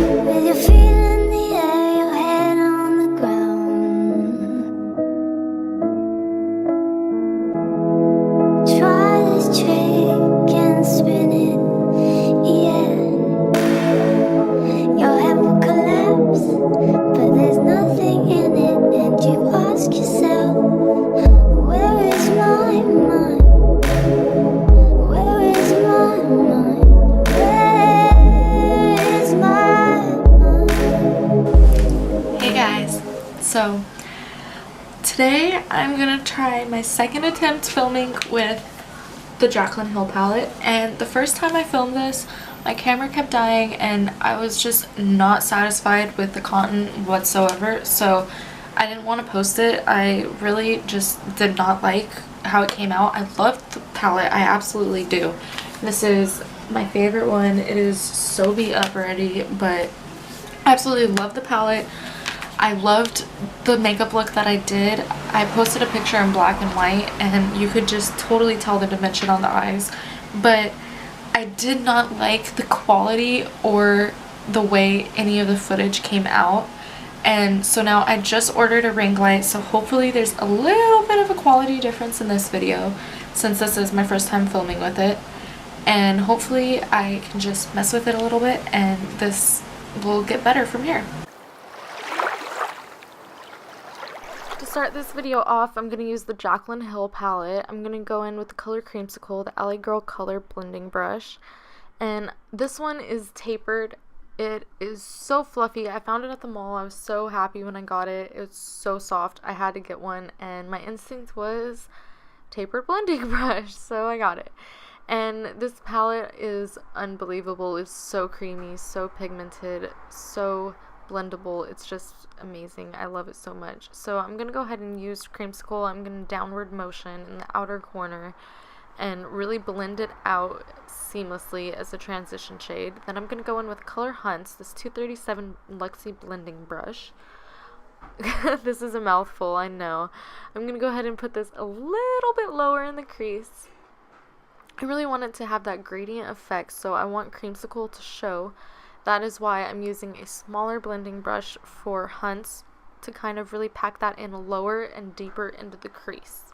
With your feet in the air, your head on the ground. Try this trick and spin it, yeah. Your head will collapse, but there's nothing in it. And you ask yourself, where is my mind? Where is my mind? Where is my mind? Hey guys, so today I'm gonna try my second attempt filming with the JACLYN Hill palette, and the first time I filmed this my camera kept dying and I was just not satisfied with the content whatsoever, so I didn't want to post it. I really just did not like how it came out. I love the palette, I absolutely do. This is my favorite one. It is so beat up already, but I absolutely love the palette. I loved the makeup look that I did. I posted a picture in black and white and you could just totally tell the dimension on the eyes, but I did not like the quality or the way any of the footage came out. And so now I just ordered a ring light, so hopefully there's a little bit of a quality difference in this video since this is my first time filming with it, and hopefully I can just mess with it a little bit and this will get better from here. To start this video off, I'm going to use the JACLYN Hill palette. I'm going to go in with the color Creamsicle, the LA Girl color blending brush, and this one is tapered. It is so fluffy. I found it at the mall. I was so happy when I got it. It's so soft. I had to get one, and my instinct was tapered blending brush, so I got it. And this palette is unbelievable. It's so creamy, so pigmented, so blendable. It's just amazing. I love it so much. So I'm going to go ahead and use Creamsicle. I'm going to downward motion in the outer corner and really blend it out seamlessly as a transition shade. Then I'm going to go in with Color Hunts, this 237 Luxie blending brush. This is a mouthful, I know. I'm going to go ahead and put this a little bit lower in the crease. I really want it to have that gradient effect, so I want Creamsicle to show. That is why I'm using a smaller blending brush for Hunts to kind of really pack that in lower and deeper into the crease.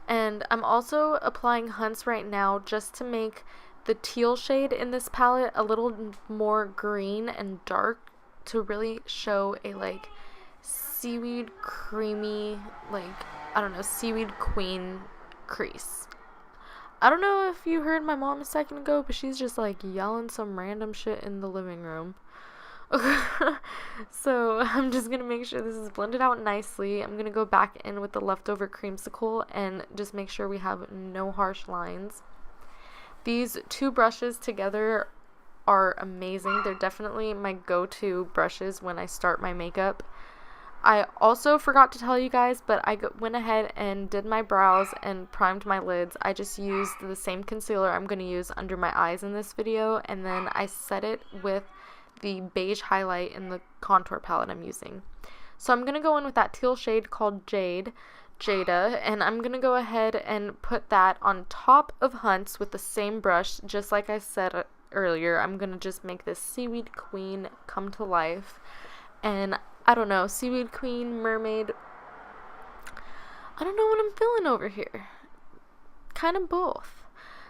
And I'm also applying Hunts right now just to make the teal shade in this palette a little more green and dark, to really show a like seaweed creamy, like, I don't know, seaweed queen crease. I don't know if you heard my mom a second ago, but she's just like yelling some random shit in the living room. So I'm just gonna make sure this is blended out nicely. I'm gonna go back in with the leftover Creamsicle and just make sure we have no harsh lines. These two brushes together are amazing. They're definitely my go-to brushes when I start my makeup. I also forgot to tell you guys, but I went ahead and did my brows and primed my lids. I just used the same concealer I'm going to use under my eyes in this video, and then I set it with the beige highlight in the contour palette I'm using. So I'm going to go in with that teal shade called Jada, and I'm going to go ahead and put that on top of Hunts with the same brush, just like I said earlier. I'm going to just make this Seaweed Queen come to life, and I don't know, Seaweed Queen, Mermaid, I don't know what I'm feeling over here. Kind of both.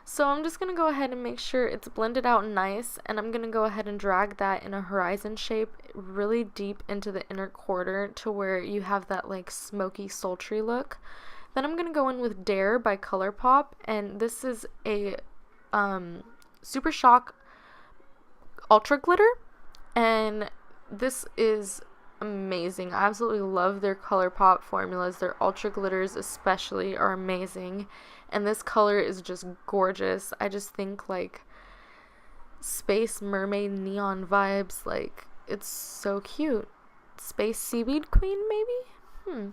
So I'm just going to go ahead and make sure it's blended out nice, and I'm going to go ahead and drag that in a horizon shape really deep into the inner quarter to where you have that like smoky, sultry look. Then I'm going to go in with Dare by Colourpop, and this is a SuperShock Ultra Glitter, and this is amazing. I absolutely love their Colourpop formulas. Their Ultra Glitters especially are amazing, and this color is just gorgeous. I just think like space mermaid neon vibes. Like, it's so cute. Space Seaweed Queen, maybe?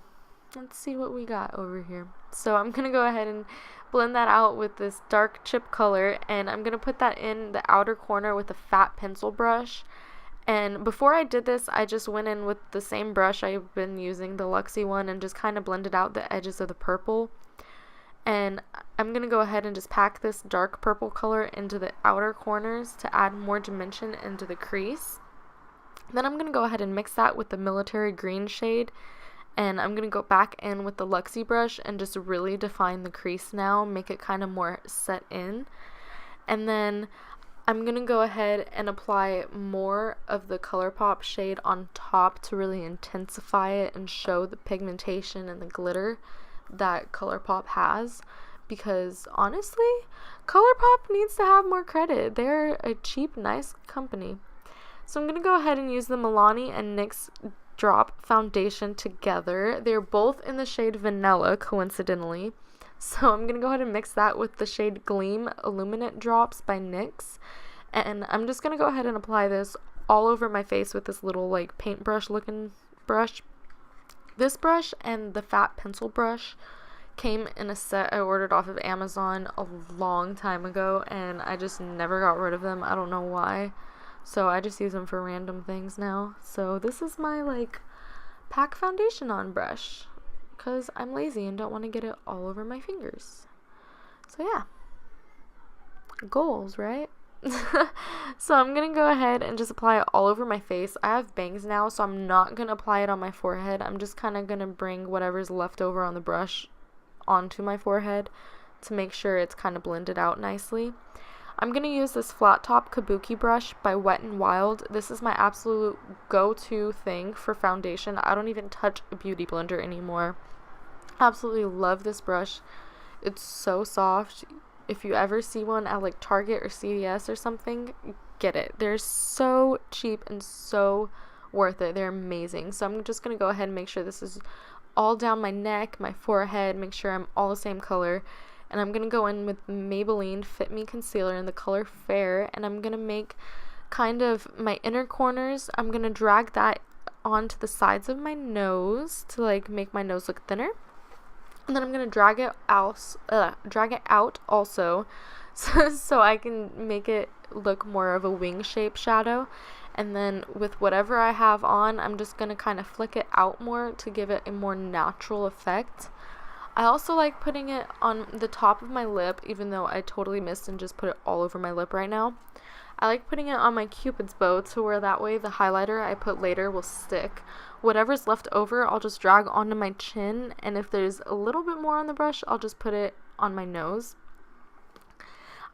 Let's see what we got over here. So I'm gonna go ahead and blend that out with this dark chip color, and I'm gonna put that in the outer corner with a fat pencil brush. And before I did this, I just went in with the same brush I've been using, the Luxie one, and just kind of blended out the edges of the purple. And I'm going to go ahead and just pack this dark purple color into the outer corners to add more dimension into the crease. Then I'm going to go ahead and mix that with the military green shade, and I'm going to go back in with the Luxie brush and just really define the crease now, make it kind of more set in. And then I'm going to go ahead and apply more of the Colourpop shade on top to really intensify it and show the pigmentation and the glitter that Colourpop has, because honestly, Colourpop needs to have more credit. They're a cheap, nice company. So I'm going to go ahead and use the Milani and NYX Drop foundation together. They're both in the shade Vanilla, coincidentally. So I'm going to go ahead and mix that with the shade Gleam Illuminate Drops by NYX. And I'm just going to go ahead and apply this all over my face with this little like paintbrush looking brush. This brush and the fat pencil brush came in a set I ordered off of Amazon a long time ago, and I just never got rid of them. I don't know why. So I just use them for random things now. So this is my like pack foundation on brush, because I'm lazy and don't want to get it all over my fingers. So yeah, goals, right? So I'm gonna go ahead and just apply it all over my face. I have bangs now, so I'm not gonna apply it on my forehead. I'm just kind of gonna bring whatever's left over on the brush onto my forehead to make sure it's kind of blended out nicely. I'm going to use this flat top kabuki brush by Wet n Wild. This is my absolute go-to thing for foundation. I don't even touch a beauty blender anymore. Absolutely love this brush. It's so soft. If you ever see one at like Target or CVS or something, get it. They're so cheap and so worth it. They're amazing. So I'm just going to go ahead and make sure this is all down my neck, my forehead, make sure I'm all the same color. And I'm going to go in with Maybelline Fit Me Concealer in the color Fair, and I'm going to make kind of my inner corners. I'm going to drag that onto the sides of my nose to like make my nose look thinner. And then I'm going to drag it out also so I can make it look more of a wing shape shadow. And then with whatever I have on, I'm just going to kind of flick it out more to give it a more natural effect. I also like putting it on the top of my lip, even though I totally missed and just put it all over my lip right now. I like putting it on my Cupid's bow to where that way the highlighter I put later will stick. Whatever's left over, I'll just drag onto my chin, and if there's a little bit more on the brush, I'll just put it on my nose.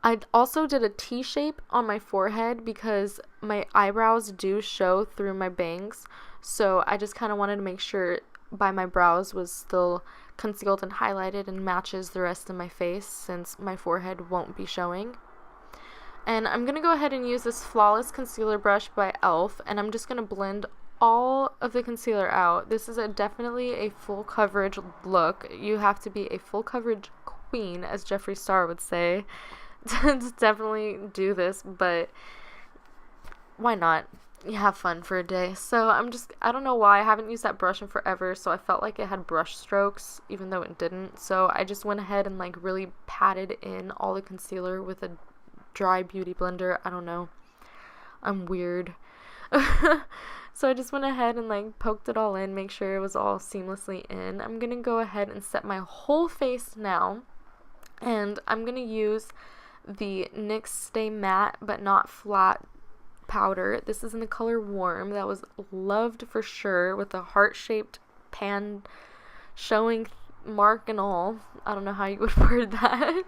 I also did a T shape on my forehead because my eyebrows do show through my bangs, so I just kind of wanted to make sure by my brows was still concealed and highlighted and matches the rest of my face, since my forehead won't be showing. And I'm going to go ahead and use this Flawless Concealer brush by e.l.f. and I'm just going to blend all of the concealer out. This is definitely a full coverage look. You have to be a full coverage queen, as Jeffree Star would say, to definitely do this, but why not? You have fun for a day. So I don't know why I haven't used that brush in forever, so I felt like it had brush strokes even though it didn't. So I just went ahead and like really patted in all the concealer with a dry beauty blender. I don't know, I'm weird. So I just went ahead and like poked it all in, make sure it was all seamlessly in. I'm gonna go ahead and set my whole face now, and I'm gonna use the NYX Stay Matte But Not Flat powder. This is in the color Warm. That was loved for sure, with a heart-shaped pan showing mark and all. I don't know how you would word that.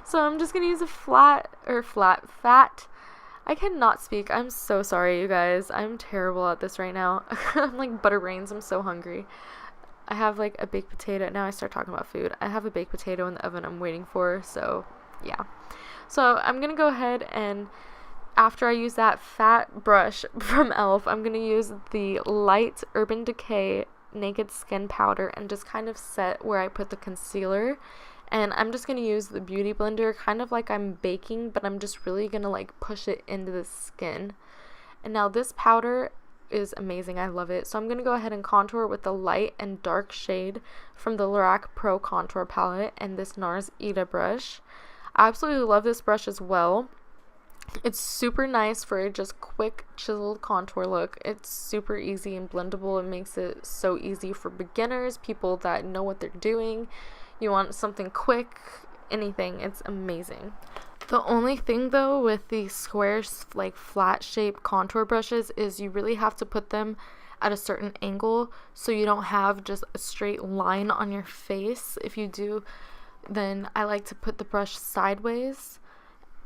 So I'm just gonna use a fat I cannot speak. I'm so sorry, you guys. I'm terrible at this right now. I'm like butter brains. I'm so hungry. I have like a baked potato. Now I start talking about food. I have a baked potato in the oven I'm waiting for, so yeah. So I'm gonna go ahead and after I use that fat brush from e.l.f., I'm going to use the light Urban Decay Naked Skin Powder and just kind of set where I put the concealer. And I'm just going to use the Beauty Blender kind of like I'm baking, but I'm just really going to like push it into the skin. And now this powder is amazing. I love it. So I'm going to go ahead and contour with the light and dark shade from the Lorac Pro Contour Palette and this NARS Ita brush. I absolutely love this brush as well. It's super nice for a just quick chiseled contour look. It's super easy and blendable. It makes it so easy for beginners, people that know what they're doing. you want something quick, anything, it's amazing. The only thing though with these square, like flat shaped contour brushes is you really have to put them at a certain angle so you don't have just a straight line on your face. If you do, then I like to put the brush sideways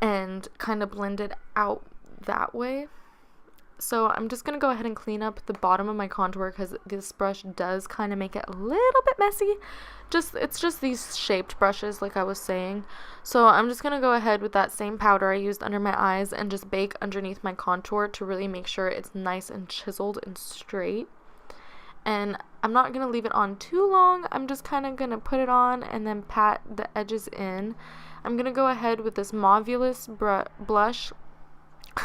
and kind of blend it out that way. So I'm just going to go ahead and clean up the bottom of my contour because this brush does kind of make it a little bit messy. It's just these shaped brushes like I was saying. So I'm just going to go ahead with that same powder I used under my eyes and just bake underneath my contour to really make sure it's nice and chiseled and straight. And I'm not going to leave it on too long. I'm just kind of going to put it on and then pat the edges in. I'm going to go ahead with this Mauvelous blush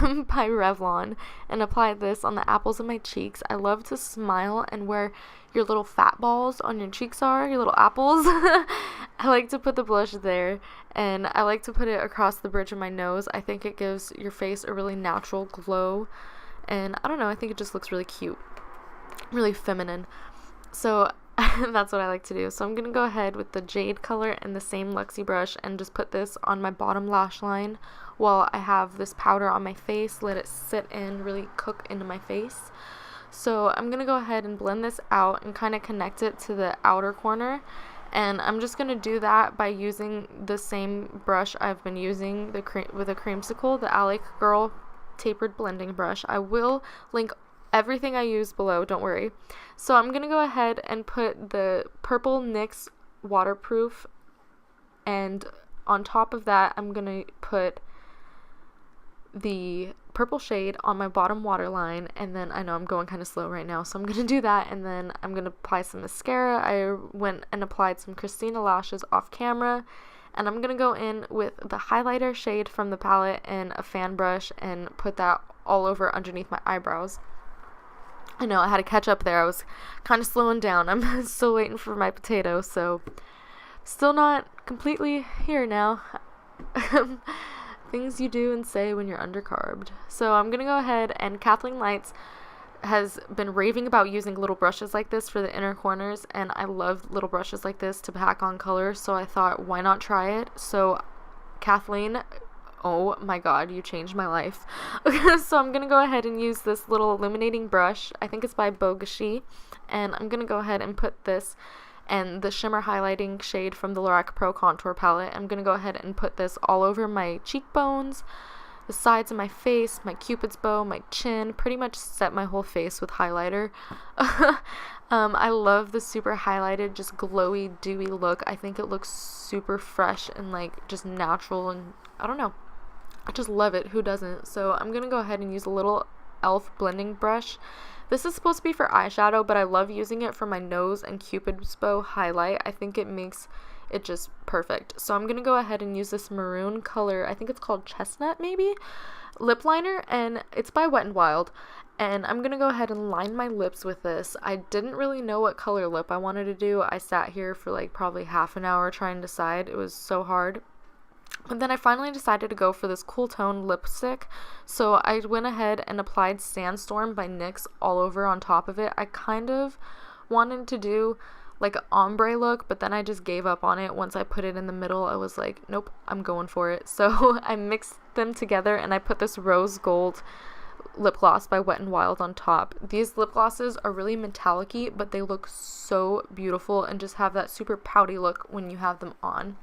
by Revlon and apply this on the apples of my cheeks. I love to smile, and where your little fat balls on your cheeks are, your little apples, I like to put the blush there, and I like to put it across the bridge of my nose. I think it gives your face a really natural glow, and I don't know, I think it just looks really cute, really feminine. So that's what I like to do. So I'm going to go ahead with the Jade color and the same Luxie brush and just put this on my bottom lash line while I have this powder on my face. Let it sit in, really cook into my face. So I'm going to go ahead and blend this out and kind of connect it to the outer corner. And I'm just going to do that by using the same brush I've been using with a creamsicle, the AMINO Girl tapered blending brush. I will link everything I use below, don't worry. So I'm going to go ahead and put the purple NYX waterproof, and on top of that I'm going to put the purple shade on my bottom waterline, and then I know I'm going kind of slow right now, so I'm going to do that, and then I'm going to apply some mascara. I went and applied some Christina lashes off camera, and I'm going to go in with the highlighter shade from the palette and a fan brush and put that all over underneath my eyebrows. I know I had to catch up there. I was kind of slowing down. I'm still waiting for my potato, so still not completely here now. Things you do and say when you're undercarbed. So I'm gonna go ahead, and Kathleen Lights has been raving about using little brushes like this for the inner corners, and I love little brushes like this to pack on color, so I thought, why not try it? So Kathleen, oh my god, you changed my life. So I'm going to go ahead and use this little illuminating brush. I think it's by Bogashi. And I'm going to go ahead and put this and the shimmer highlighting shade from the Lorac Pro Contour Palette. I'm going to go ahead and put this all over my cheekbones, the sides of my face, my cupid's bow, my chin, pretty much set my whole face with highlighter. I love the super highlighted, just glowy, dewy look. I think it looks super fresh and like just natural, and I don't know. I just love it. Who doesn't? So I'm going to go ahead and use a little e.l.f. blending brush. This is supposed to be for eyeshadow, but I love using it for my nose and cupid's bow highlight. I think it makes it just perfect. So I'm going to go ahead and use this maroon color. I think it's called Chestnut maybe? Lip liner, and it's by Wet n Wild. And I'm going to go ahead and line my lips with this. I didn't really know what color lip I wanted to do. I sat here for like probably half an hour trying to decide. It was so hard. But then I finally decided to go for this cool tone lipstick, so I went ahead and applied Sandstorm by NYX all over on top of it. I kind of wanted to do like an ombre look, but then I just gave up on it. Once I put it in the middle, I was like, nope, I'm going for it. So I mixed them together, and I put this rose gold lip gloss by Wet n Wild on top. These lip glosses are really metallic-y, but they look so beautiful and just have that super pouty look when you have them on.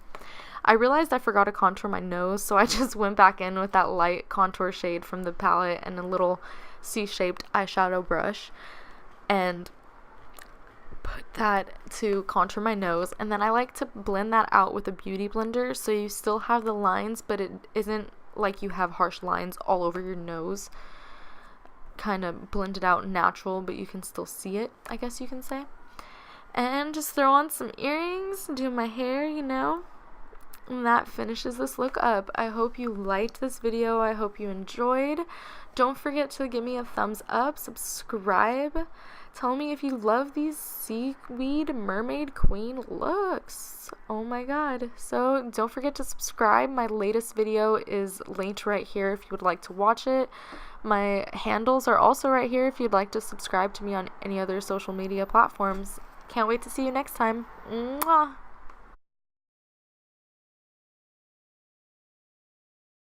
I realized I forgot to contour my nose, so I just went back in with that light contour shade from the palette and a little C-shaped eyeshadow brush and put that to contour my nose. And then I like to blend that out with a beauty blender so you still have the lines, but it isn't like you have harsh lines all over your nose. Kind of blend it out natural, but you can still see it, I guess you can say. And just throw on some earrings, do my hair, you know. And that finishes this look up. I hope you liked this video. I hope you enjoyed. Don't forget to give me a thumbs up, subscribe. Tell me if you love these Seaweed Mermaid Queen looks. Oh my god. So don't forget to subscribe. My latest video is linked right here if you would like to watch it. My handles are also right here if you'd like to subscribe to me on any other social media platforms. Can't wait to see you next time. Mwah!